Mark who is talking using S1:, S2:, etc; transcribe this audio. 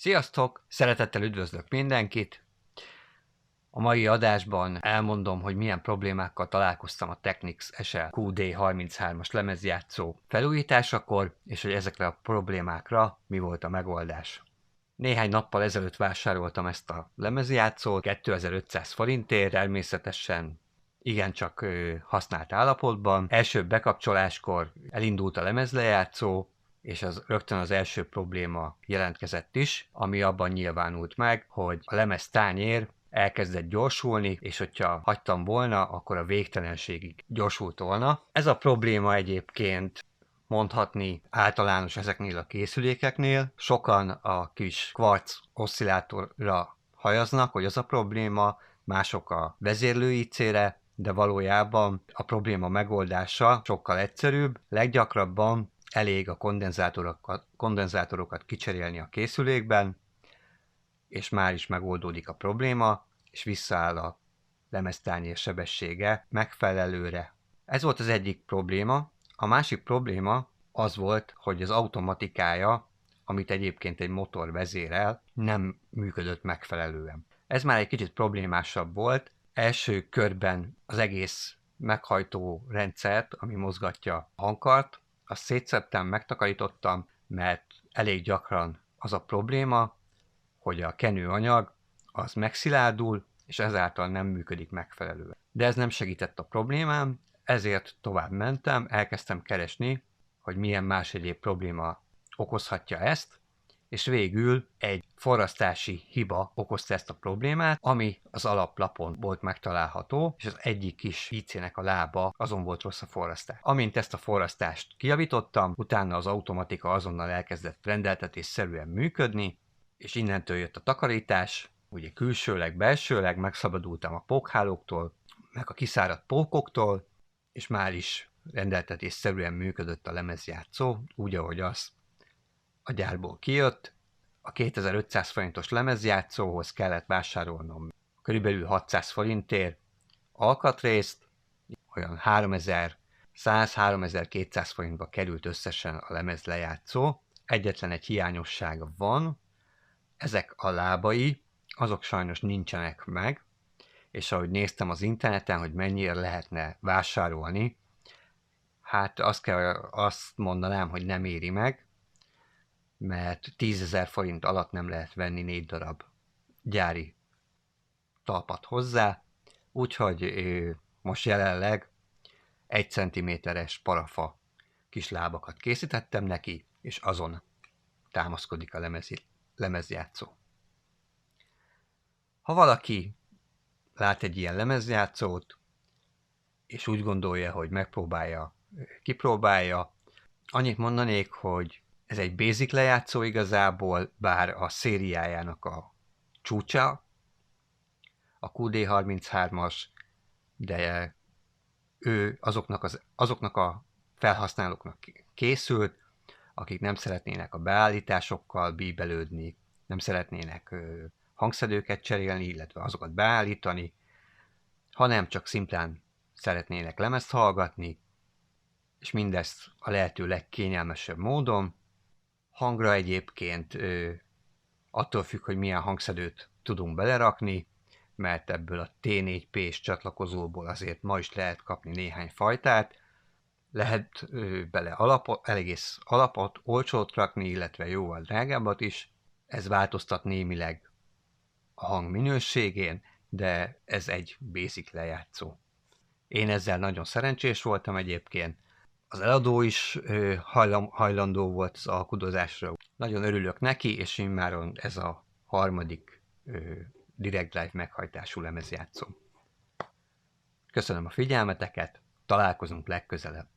S1: Sziasztok! Szeretettel üdvözlök mindenkit! A mai adásban elmondom, hogy milyen problémákkal találkoztam a Technics SL QD33-as lemezjátszó felújításakor, és hogy ezekre a problémákra mi volt a megoldás. Néhány nappal ezelőtt vásároltam ezt a lemezjátszót 2500 forintért, természetesen igencsak használt állapotban. Első bekapcsoláskor elindult a lemezlejátszó, és rögtön az első probléma jelentkezett is, ami abban nyilvánult meg, hogy a lemeztányér elkezdett gyorsulni, és hogyha hagytam volna, akkor a végtelenségig gyorsult volna. Ez a probléma egyébként mondhatni általános ezeknél a készülékeknél. Sokan a kis kvarc oszcillátorra hajaznak, hogy az a probléma, mások a vezérlő IC-re, de valójában a probléma megoldása sokkal egyszerűbb. Leggyakrabban elég a kondenzátorokat kicserélni a készülékben, és már is megoldódik a probléma, és visszaáll a lemeztányér sebessége megfelelőre. Ez volt az egyik probléma. A másik probléma az volt, hogy az automatikája, amit egyébként egy motor vezérel, nem működött megfelelően. Ez már egy kicsit problémásabb volt. Első körben az egész meghajtó rendszert, ami mozgatja a hangkart, azt szétszedtem, megtakarítottam, mert elég gyakran az a probléma, hogy a kenőanyag az megszilárdul, és ezáltal nem működik megfelelően. De ez nem segített a problémám, ezért tovább mentem, elkezdtem keresni, hogy milyen más egyéb probléma okozhatja ezt, és végül egy forrasztási hiba okozta ezt a problémát, ami az alaplapon volt megtalálható, és az egyik kis IC-nek a lába, azon volt rossz a forrasztás. Amint ezt a forrasztást kijavítottam, utána az automatika azonnal elkezdett rendeltetésszerűen működni, és innentől jött a takarítás, ugye külsőleg, belsőleg, megszabadultam a pókhálóktól, meg a kiszáradt pókoktól, és már is rendeltetésszerűen működött a lemezjátszó, úgy, ahogy az a gyárból kijött. A 2500 forintos lemezjátszóhoz kellett vásárolnom körülbelül 600 forintért alkatrészt, olyan 3100-3200 forintba került összesen a lemezlejátszó. Egyetlen egy hiányossága van, ezek a lábai, azok sajnos nincsenek meg, és ahogy néztem az interneten, hogy mennyire lehetne vásárolni, hát azt mondanám, hogy nem éri meg, mert 10 000 forint alatt nem lehet venni 4 darab gyári talpat hozzá, úgyhogy most jelenleg 1 cm-es parafa kis lábakat készítettem neki, és azon támaszkodik a lemezjátszó. Ha valaki lát egy ilyen lemezjátszót, és úgy gondolja, hogy kipróbálja, annyit mondanék, hogy ez egy basic lejátszó igazából, bár a szériájának a csúcsa, a QD33-as, de ő azoknak a felhasználóknak készült, akik nem szeretnének a beállításokkal bíbelődni, nem szeretnének hangszedőket cserélni, illetve azokat beállítani, hanem csak szimplán szeretnének lemezt hallgatni, és mindezt a lehető legkényelmesebb módon. Hangra egyébként attól függ, hogy milyen hangszedőt tudunk belerakni, mert ebből a T4P-s csatlakozóból azért ma is lehet kapni néhány fajtát. Lehet bele egész alapot, olcsót rakni, illetve jóval drágábbat is. Ez változtat némileg a hang minőségén, de ez egy basic lejátszó. Én ezzel nagyon szerencsés voltam egyébként. Az eladó is hajlandó volt az alkudozásra. Nagyon örülök neki, és immáron ez a harmadik Direct Drive meghajtású lemezjátszó. Köszönöm a figyelmeteket, találkozunk legközelebb.